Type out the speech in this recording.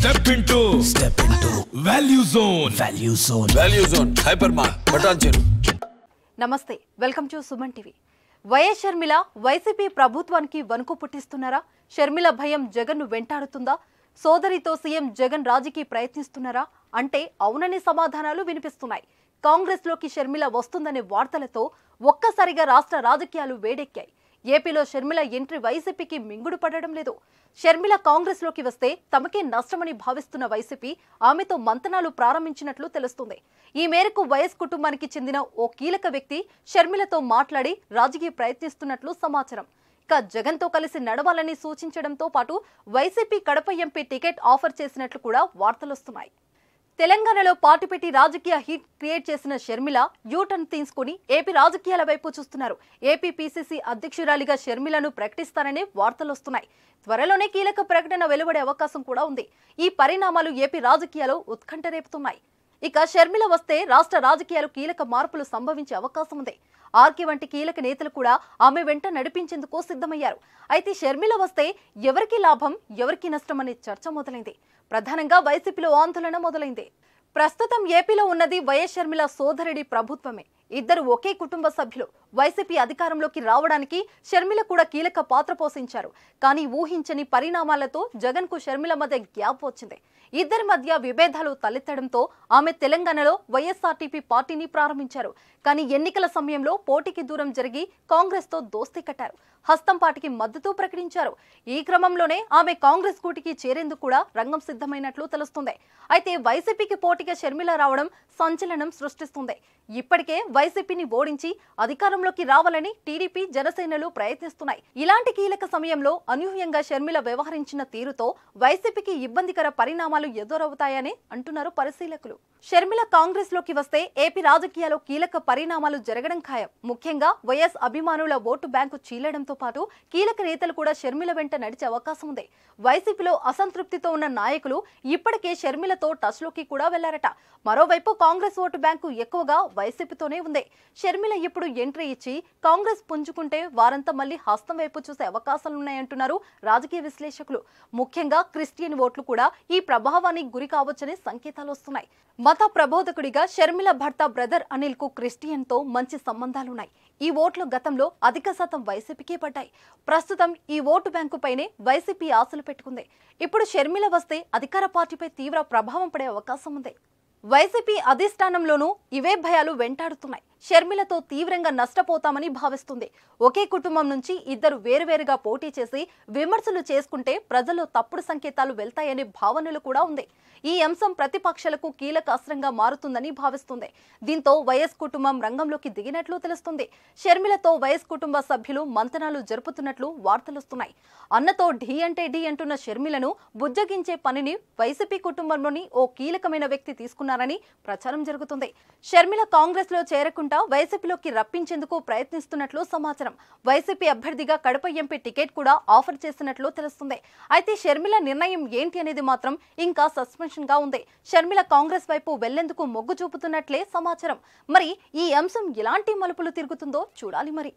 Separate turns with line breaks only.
Step into Value Zone Hypermart Bhatancheru.
నమస్తే, welcome to Suman TV. YS Sharmila YCP ప్రభుత్వానికి వణుకు పుట్టిస్తున్నారా? షర్మిల భయం జగన్ను వెంటాడుతుందా? సోదరితో సీఎం జగన్ రాజీకి ప్రయత్నిస్తున్నారా అంటే అవుననే సమాధానాలు వినిపిస్తున్నాయి. కాంగ్రెస్లోకి షర్మిల వస్తుందనే వార్తలతో ఒక్కసారిగా రాష్ట్ర రాజకీయాలు వేడెక్కాయి. ఏపీలో షర్మిల ఎంట్రీ వైసీపీకి మింగుడు పడడం లేదు. షర్మిల కాంగ్రెస్లోకి వస్తే తమకే నష్టమని భావిస్తున్న వైసీపీ ఆమెతో మంతనాలు ప్రారంభించినట్లు తెలుస్తుంది. ఈ మేరకు వైఎస్ కుటుంబానికి చెందిన ఓ కీలక వ్యక్తి షర్మిలతో మాట్లాడి రాజకీయ ప్రయత్నిస్తున్నట్లు సమాచారం. ఇక జగన్తో కలిసి నడవాలని సూచించడంతో పాటు YCP Kadapa MP ticket offer చేసినట్లు కూడా వార్తలొస్తున్నాయి. తెలంగాణలో పార్టీ పెట్టి రాజకీయ హిట్ క్రియేట్ చేసిన షర్మిల యూటర్న్ తీసుకుని ఏపీ రాజకీయాల వైపు చూస్తున్నారు. ఏపీ పీసీసీ అధ్యక్షురాలిగా షర్మిలను ప్రకటిస్తారనే వార్తలొస్తున్నాయి. త్వరలోనే కీలక ప్రకటన వెలువడే అవకాశం కూడా ఉంది. ఈ పరిణామాలు ఏపీ రాజకీయాల్లో ఉత్కంఠ రేపుతున్నాయి. ఇక షర్మిల వస్తే రాష్ట్ర రాజకీయాలు కీలక మార్పులు సంభవించే అవకాశం ఉంది. ఆర్కే వంటి కీలక నేతలు కూడా ఆమె వెంట నడిపించేందుకు సిద్ధమయ్యారు. అయితే షర్మిల వస్తే ఎవరికి లాభం, ఎవరికి నష్టం అనే చర్చ మొదలైంది. ప్రధానంగా వైసీపీలో ఆందోళన మొదలైంది. ప్రస్తుతం ఏపీలో ఉన్నది వైఎస్ షర్మిల సోదరుడి ప్రభుత్వమే. ఇద్దరు ఒకే కుటుంబ సభ్యులు. వైసీపీ అధికారంలోకి రావడానికి షర్మిల కూడా కీలక పాత్ర పోషించారు. కానీ ఊహించని పరిణామాలతో జగన్ కు షర్మిల మధ్య గ్యాప్ వచ్చింది. ఇద్దరి మధ్య విభేదాలు తలెత్తడంతో ఆమె తెలంగాణలో వైఎస్ఆర్టీపీ పార్టీని ప్రారంభించారు. కానీ ఎన్నికల సమయంలో పోటీకి దూరం జరిగి కాంగ్రెస్ తో దోస్తీ కట్టారు. హస్తం పార్టీకి మద్దతు ప్రకటించారు. ఈ క్రమంలోనే ఆమె కాంగ్రెస్ కూటికి చేరేందుకు కూడా రంగం సిద్ధమైనట్లు తెలుస్తుంది. అయితే వైసీపీకి పోటీగా షర్మిల రావడం సంచలనం సృష్టిస్తుంది. ఇప్పటికే వైసీపీని ఓడించి అధికారంలోకి రావాలని టీడీపీ, జనసేనలు ప్రయత్నిస్తున్నాయి. ఇలాంటి కీలక సమయంలో అనూహ్యంగా షర్మిల వ్యవహరించిన తీరుతో వైసీపీకి ఇబ్బందికర పరిణామాలు ఎదురవుతాయని అంటున్నారు పరిశీలకులు. షర్మిల కాంగ్రెస్ లోకి వస్తే ఏపీ రాజకీయాల్లో కీలక పరిణామాలు జరగడం ఖాయం. ముఖ్యంగా వైఎస్ అభిమానుల ఓటు బ్యాంకు చీలడంతో పాటు కీలక నేతలు కూడా షర్మిల వెంట నడిచే అవకాశం ఉంది. వైసీపీలో అసంతృప్తితో ఉన్న నాయకులు ఇప్పటికే షర్మిలతో టచ్ లోకి కూడా వెళ్లారట. మరోవైపు కాంగ్రెస్ ఓటు బ్యాంకు ఎక్కువగా వైసీపీతోనే ఉంది. షర్మిల ఇప్పుడు ఎంట్రీ ఇచ్చి కాంగ్రెస్ పుంజుకుంటే వారంతా మళ్లీ హస్తం వైపు చూసే అవకాశాలున్నాయంటున్నారు రాజకీయ విశ్లేషకులు. ముఖ్యంగా క్రిస్టియన్ ఓట్లు కూడా ఈ ప్రభావానికి గురి కావచ్చనే సంకేతాలు వస్తున్నాయి. మత ప్రబోధకుడిగా షర్మిల భర్త బ్రదర్ అనిల్ కు క్రిస్టియన్ తో మంచి సంబంధాలున్నాయి. ఈ ఓట్లు గతంలో అధిక శాతం వైసీపీకే పడ్డాయి. ప్రస్తుతం ఈ ఓటు బ్యాంకు పైనే వైసీపీ ఆశలు పెట్టుకుంది. ఇప్పుడు షర్మిల వస్తే అధికార పార్టీపై తీవ్ర ప్రభావం పడే అవకాశం ఉంది. వైసీపీ అధిష్టానంలోనూ ఇవే భయాలు వెంటాడుతున్నాయి. షర్మిలతో తీవ్రంగా నష్టపోతామని భావిస్తుంది. ఒకే కుటుంబం నుంచి ఇద్దరు వేరువేరుగా పోటీ చేసి విమర్శలు చేసుకుంటే ప్రజల్లో తప్పుడు సంకేతాలు వెళ్తాయనే భావనలు కూడా ఉంది. ఈ అంశం ప్రతిపక్షాలకు కీలక అస్త్రంగా మారుతుందని భావిస్తుంది. దీంతో వైఎస్ కుటుంబం రంగంలోకి దిగినట్లు తెలుస్తుంది. షర్మిలతో వైఎస్ కుటుంబ సభ్యులు మంతనాలు జరుపుతున్నట్లు వార్తలొస్తున్నాయి. అన్నతో ఢీ అంటే ఢీ అంటున్న షర్మిలను బుజ్జగించే పనిని వైసీపీ కుటుంబంలోని ఓ కీలకమైన వ్యక్తి తీసుకున్నారని ప్రచారం జరుగుతుంది. షర్మిల కాంగ్రెస్ లో చేరకుండా వైసీపీలోకి రప్పించేందుకు ప్రయత్నిస్తున్నట్లు సమాచారం. వైసీపీ అభ్యర్థిగా కడప ఎంపీ టికెట్ కూడా ఆఫర్ చేసినట్లు తెలుస్తుంది. అయితే షర్మిల నిర్ణయం ఏంటి అనేది మాత్రం ఇంకా సస్పెన్షన్ గా ఉంది. షర్మిల కాంగ్రెస్ వైపు వెళ్లేందుకు మొగ్గు చూపుతున్నట్లే సమాచారం. మరి ఈ అంశం ఎలాంటి మలుపులు తిరుగుతుందో చూడాలి మరి.